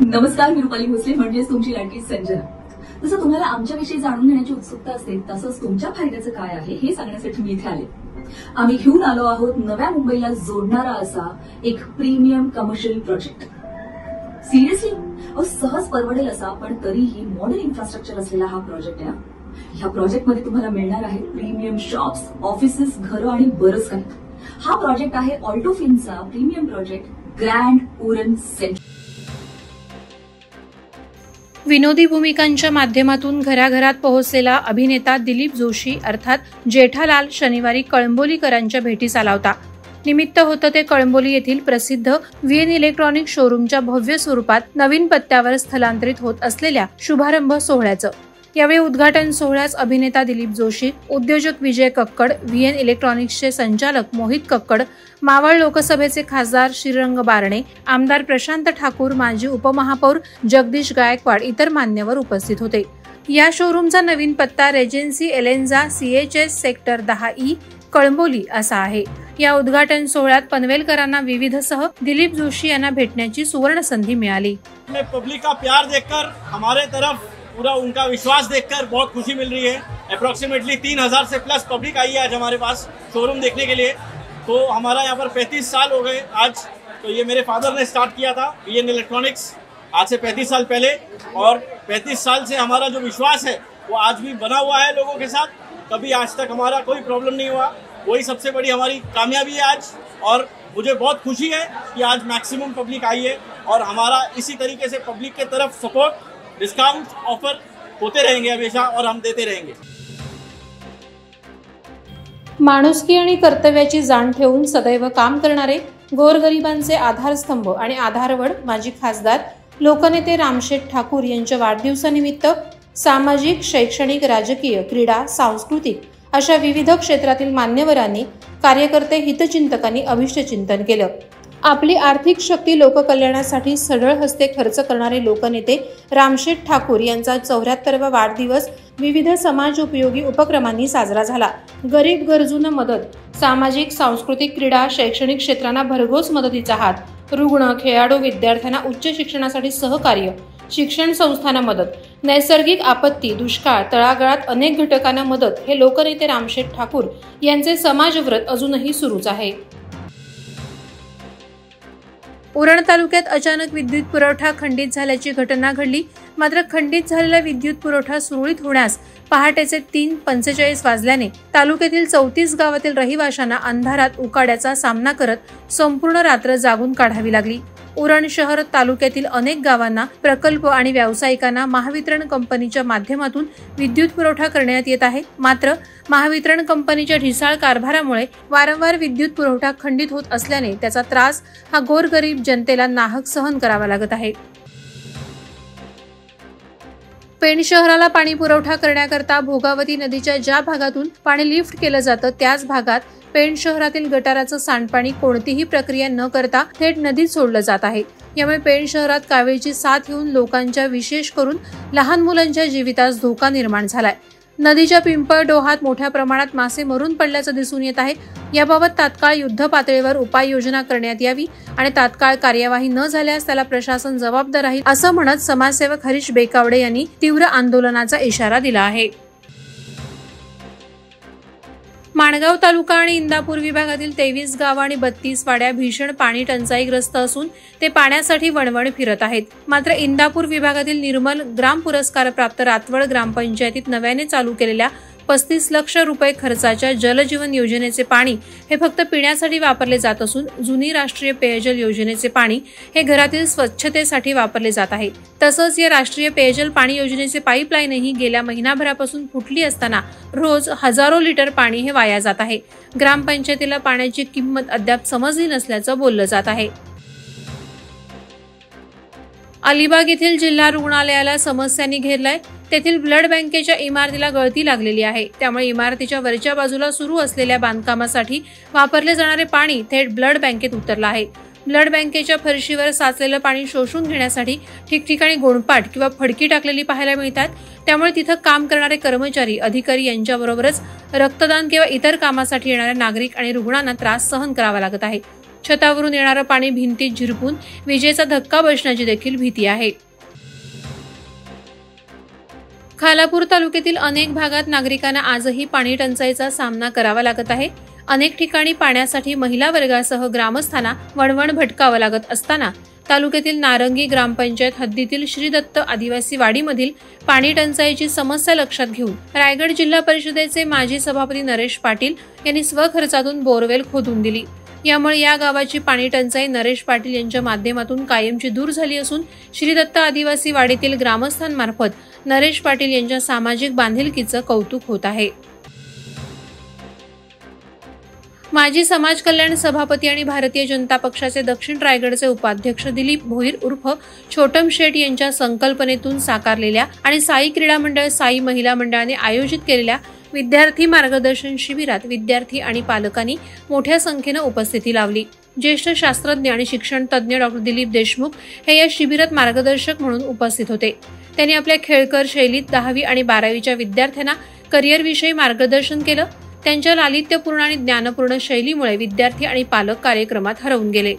नमस्कार, मी रुपाली भोसले, म्हणजेच तुमची लाडकी संजना। जसं तुम्हाला आमच्याविषयी जाणून घेण्याची उत्सुकता असेल तसंच तुमच्या फायद्याचं काय आहे हे सांगण्यासाठी मी इथे आले। आम्ही घेऊन आलो आहोत नव्या मुंबईला जोडणारा असा एक प्रीमियम कमर्शियल प्रोजेक्ट। सिरियसली सहज परवडेल असा पण तरीही मॉडर्न इन्फ्रास्ट्रक्चर असलेला हा प्रोजेक्ट आहे। ह्या प्रोजेक्टमध्ये तुम्हाला मिळणार आहे प्रीमियम शॉप्स, ऑफिसेस, घरं आणि बरंच काही। हा प्रोजेक्ट आहे Alto फिल्मचा premium project grand Uran centre. विनोदी भूमिकांच्या माध्यमातून घराघरात पोहोचलेला अभिनेता दिलीप जोशी अर्थात जेठालाल शनिवारी कळंबोलीकरांच्या भेटीस आला होता। निमित्त होतं ते कळंबोली येथील प्रसिद्ध व्हीएन इलेक्ट्रॉनिक शोरूमच्या भव्य स्वरूपात नवीन पत्त्यावर स्थलांतरित होत असलेल्या शुभारंभ सोहळ्याचं। यावेळी उद्घाटन सोहळ्यास अभिनेता दिलीप जोशी, उद्योजक विजय कक्कड, व्हीएन इलेक्ट्रॉनिक्सचे संचालक मोहित कक्कड, मावळ लोकसभेचे खासदार श्रीरंग बारणे, आमदार प्रशांत ठाकूर, माजी उपमहापौर जगदीश गायकवाड इतर मान्यवर उपस्थित होते। या शोरूमचा नवीन पत्ता रेजेन्सी एलेन्झा CHS सेक्टर 10E कळंबोली असा आहे। या उद्घाटन सोहळ्यात पनवेलकरांना विविधसह दिलीप जोशी यांना भेटण्याची सुवर्ण संधी मिळाली। पब्लिक का प्यार देखकर हमारे तरफ पूरा उनका विश्वास देखकर बहुत खुशी मिल रही है। अप्रोक्सीमेटली 3000 से प्लस पब्लिक आई है आज हमारे पास शोरूम देखने के लिए। तो हमारा यहाँ पर 35 साल हो गए आज। तो ये मेरे फादर ने स्टार्ट किया था व्हीएन इलेक्ट्रॉनिक्स आज से 35 साल पहले, और 35 साल से हमारा जो विश्वास है वो आज भी बना हुआ है लोगों के साथ। कभी आज तक हमारा कोई प्रॉब्लम नहीं हुआ, वही सबसे बड़ी हमारी कामयाबी है आज। और मुझे बहुत खुशी है कि आज मैक्सिमम पब्लिक आई है और हमारा इसी तरीके से पब्लिक के तरफ सपोर्ट, डिस्काउंट ऑफर होते रहेंगे हमेशा और हम देते रहेंगे। माणुसकी आणि कर्तव्याची जाण ठेवून सदैव काम करणारे, गोरगरिबांचे आधारस्तंभ आणि आधारवड माजी खासदार लोकनेते रामशेठ ठाकूर यांच्या वाढदिवसानिमित्त सामाजिक, शैक्षणिक, राजकीय, क्रीडा, सांस्कृतिक अशा विविध क्षेत्रातील मान्यवरांनी, कार्यकर्ते, हितचिंतकांनी अभिष्टचिंतन केलं। आपली आर्थिक शक्ती लोककल्याणासाठी सढळ हस्ते खर्च करणारे लोकनेते रामशेठ ठाकूर यांचा 74वा वाढदिवस विविध समाजोपयोगी उपक्रमांनी साजरा झाला। गरीब गरजूंना मदत, सामाजिक, सांस्कृतिक, क्रीडा, शैक्षणिक क्षेत्रांना भरघोस मदतीचा हात, रुग्ण, खेळाडू, विद्यार्थ्यांना उच्च शिक्षणासाठी सहकार्य, शिक्षण संस्थांना मदत, नैसर्गिक आपत्ती, दुष्काळ, तळागाळात अनेक घटकांना मदत हे लोकनेते रामशेठ ठाकूर यांचे समाजव्रत अजूनही सुरूच आहे। उरण तालुक्यात अचानक विद्युत पुरवठा खंडित झाल्याची घटना घडली। मात्र खंडित झालेला विद्युत पुरवठा सुरळीत होण्यास पहाटेचे 3:45 वाजल्याने तालुक्यातील 34 गावातील रहिवाशांना अंधारात उकाड्याचा सामना करत संपूर्ण रात्र जागून काढावी लागली। उरण शहर तालुक्यातील अनेक गावांना, प्रकल्प आणि व्यावसायिकांना महावितरण कंपनीच्या माध्यमातून विद्युत पुरवठा करण्यात येत आहे। मात्र महावितरण कंपनीच्या ढिसाळ कारभारामुळे वारंवार विद्युत पुरवठा खंडित होत असल्याने त्याचा त्रास हा गोरगरीब जनतेला नाहक सहन करावा लागत आहे। पेण शहराला पाणी पुरवठा करण्याकरता भोगावती नदीच्या ज्या भागातून पाणी लिफ्ट केलं जातं त्याच भागात पेण शहरातील गटाराचं सांडपाणी कोणतीही प्रक्रिया न करता थेट नदीत सोडलं जात आहे। यामुळे पेण शहरात कावीळची साथ येऊन लोकांच्या, विशेष करून लहान मुलांच्या जीवितास धोका निर्माण झालाय। नदीच्या पिंपळ डोहात मोठ्या प्रमाणात मासे मरून पडल्याचं दिसून येत आहे। याबाबत तात्काळ युद्ध पातळीवर उपाययोजना करण्यात यावी आणि तात्काळ कार्यवाही न झाल्यास त्याला प्रशासन जबाबदार राहील असं म्हणत समाजसेवक हरीश बेकावडे यांनी तीव्र आंदोलनाचा इशारा दिला आहे। माणगाव तालुका आणि इंदापूर विभागातील 23 गावं आणि 32 वाड्या भीषण पाणी टंचाईग्रस्त असून ते पाण्यासाठी वणवण फिरत आहेत। मात्र इंदापूर विभागातील निर्मल ग्राम पुरस्कार प्राप्त रातवड ग्रामपंचायतीत नव्याने चालू केलेल्या 35 लाख रुपये खर्चाच्या जलजीवन योजनेचे पाणी हे फक्त पिण्यासाठी वापरले जात असून जुनी राष्ट्रीय पेयजल योजनेचे पाणी हे घरातील स्वच्छतेसाठी वापरले जात आहे। तसंच या राष्ट्रीय पेयजल पाणी योजनेचे पाईपलाईनही गेल्या महिनाभरापासून फुटली असताना रोज हजारो लिटर पाणी हे वाया जात आहे। ग्रामपंचायतीला पाण्याची किंमत अद्याप समजली नसल्याचं बोललं जात आहे। अलिबाग येथील जिल्हा रुग्णालयाला समस्यांनी घेरलाय। तेथील ब्लड बँकेच्या इमारतीला गळती लागलेली आहे। त्यामुळे इमारतीच्या वरच्या बाजूला सुरू असलेल्या बांधकामासाठी वापरले जाणारे पाणी थेट ब्लड बँकेत उतरलं आहे। ब्लड बँकेच्या फरशीवर साचलेलं पाणी शोषून घेण्यासाठी ठिकठिकाणी गोणपाट किंवा फडकी टाकलेली पाहायला मिळतात। त्यामुळे तिथं काम करणारे कर्मचारी, अधिकारी यांच्याबरोबरच रक्तदान किंवा इतर कामासाठी येणाऱ्या नागरिक आणि रुग्णांना त्रास सहन करावा लागत आहे। छतावरून येणारं पाणी भिंतीत झिरपून विजेचा धक्का बसण्याची देखील भीती आहे. खालापूर तालुक्यातील अनेक भागात नागरिकांना आजही पाणी टंचाईचा सामना करावा लागत आहे. अनेक ठिकाणी पाण्यासाठी महिला वर्गासह ग्रामस्थांना वणवण भटकावं लागत असताना तालुक्यातील नारंगी ग्रामपंचायत हद्दीतील श्री दत्त आदिवासी वाडीमधील पाणी टंचाईची समस्या लक्षात घेऊन रायगड जिल्हा परिषदेचे माजी सभापती नरेश पाटील यांनी स्वखर्चातून बोरवेल खोदून दिली. यामुळे या गावाची पाणी टंचाई नरेश पाटील यांच्या माध्यमातून कायमची दूर झाली असून श्री दत्त आदिवासी वाडीतील ग्रामस्थांमार्फत नरेश पाटील यांच्या सामाजिक बांधिलकीचं कौतुक होत आहे. माजी समाज कल्याण सभापती आणि भारतीय जनता पक्षाचे दक्षिण रायगडचे उपाध्यक्ष दिलीप भोईर उर्फ छोटम शेठ यांच्या संकल्पनेतून साकारलेल्या आणि साई क्रीडा मंडळ साई महिला मंडळाने आयोजित केलेल्या विद्यार्थी मार्गदर्शन शिबिरात विद्यार्थी आणि पालकांनी मोठ्या संख्येने उपस्थिती लावली. ज्येष्ठ शास्त्रज्ञ आणि शिक्षण तज्ज्ञ डॉक्टर दिलीप देशमुख हे या शिबिरात मार्गदर्शक म्हणून उपस्थित होते. त्यांनी आपल्या खेळकर शैलीत 10वी आणि 12वीच्या विद्यार्थ्यांना करिअरविषयी मार्गदर्शन केलं. त्यांच्या लालित्यपूर्ण आणि ज्ञानपूर्ण शैलीमुळे विद्यार्थी आणि पालक कार्यक्रमात हरवून गेले.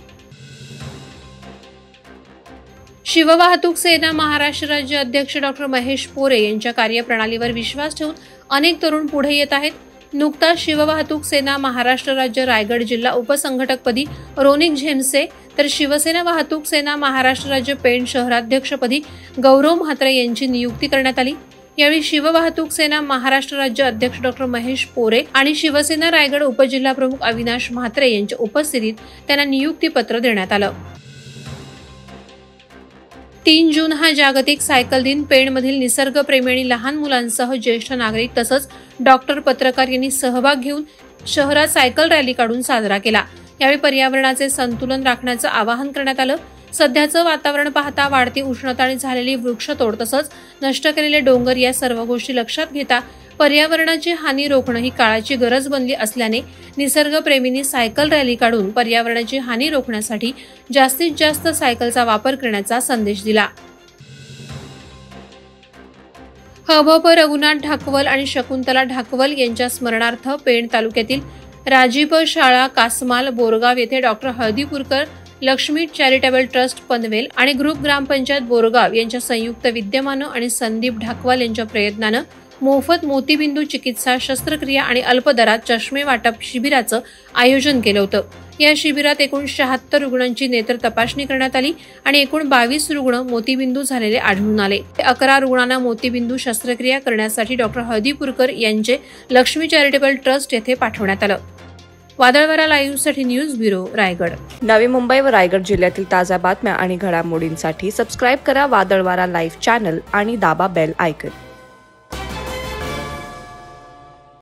शिववाहतूक सेना महाराष्ट्र राज्य अध्यक्ष डॉक्टर महेश पोरे यांच्या कार्यप्रणालीवर विश्वास ठेवून अनेक तरुण पुढे येत आहेत. नुकताच शिववाहतूक सेना महाराष्ट्र राज्य रायगड जिल्हा उपसंघटकपदी रोनिक झेमसे तर शिवसेना वाहतूक सेना महाराष्ट्र राज्य पेण शहराध्यक्षपदी गौरव म्हात्रे यांची नियुक्ती करण्यात आली. यावेळी शिववाहतूक सेना महाराष्ट्र राज्य अध्यक्ष डॉक्टर महेश पोरे आणि शिवसेना रायगड उपजिल्हा प्रमुख अविनाश म्हात्रे यांच्या उपस्थितीत त्यांना नियुक्तीपत्र देण्यात आलं. 3 जून हा जागतिक सायकल दिन पेणमधील निसर्गप्रेमी आणि लहान मुलांसह ज्येष्ठ नागरिक तसंच डॉक्टर पत्रकार यांनी सहभाग घेऊन शहरात सायकल रॅली काढून साजरा केला. यावेळी पर्यावरणाचे संतुलन राखण्याचं आवाहन करण्यात आलं. सध्याचं वातावरण पाहता वाढती उष्णता आणि झालेली वृक्षतोड तसंच नष्ट केलेले डोंगर या सर्व गोष्टी लक्षात घेता पर्यावरणाची हानी रोखणं ही काळाची गरज बनली असल्याने निसर्गप्रेमींनी सायकल रॅली काढून पर्यावरणाची हानी रोखण्यासाठी जास्तीत जास्त सायकलचा वापर करण्याचा संदेश दिला. हबप रघुनाथ ढाकवल आणि शकुंतला ढाकवल यांच्या स्मरणार्थ पेण तालुक्यातील राजीप शाळा कासमाल बोरगाव येथे doctor Haldipurkar Lakshmi charitable trust Panvel आणि ग्रुप ग्रामपंचायत बोरगाव यांच्या संयुक्त विद्यमानं आणि संदीप ढाकवाल यांच्या प्रयत्नानं मोफत मोतीबिंदू चिकित्सा शस्त्रक्रिया आणि अल्पदरात चष्मे वाटप शिबिराचं आयोजन केलं होतं. या शिबिरात एकूण 76 रुग्णांची नेत्र तपासणी करण्यात आली आणि एकूण 22 रुग्ण मोतीबिंदू झालेले आढळून आले. 11 रुग्णांना मोतीबिंदू शस्त्रक्रिया करण्यासाठी डॉक्टर हळदीपूरकर यांचे लक्ष्मी चॅरिटेबल ट्रस्ट येथे पाठवण्यात आलं. वादळवारा लाईव्हसाठी न्यूज ब्युरो रायगड. नवी मुंबई व रायगड जिल्ह्यातील ताज्या बातम्या आणि घडामोडींसाठी सबस्क्राईब करा वादळवारा लाईव्ह चॅनल आणि दाबा बेल आयकॉन.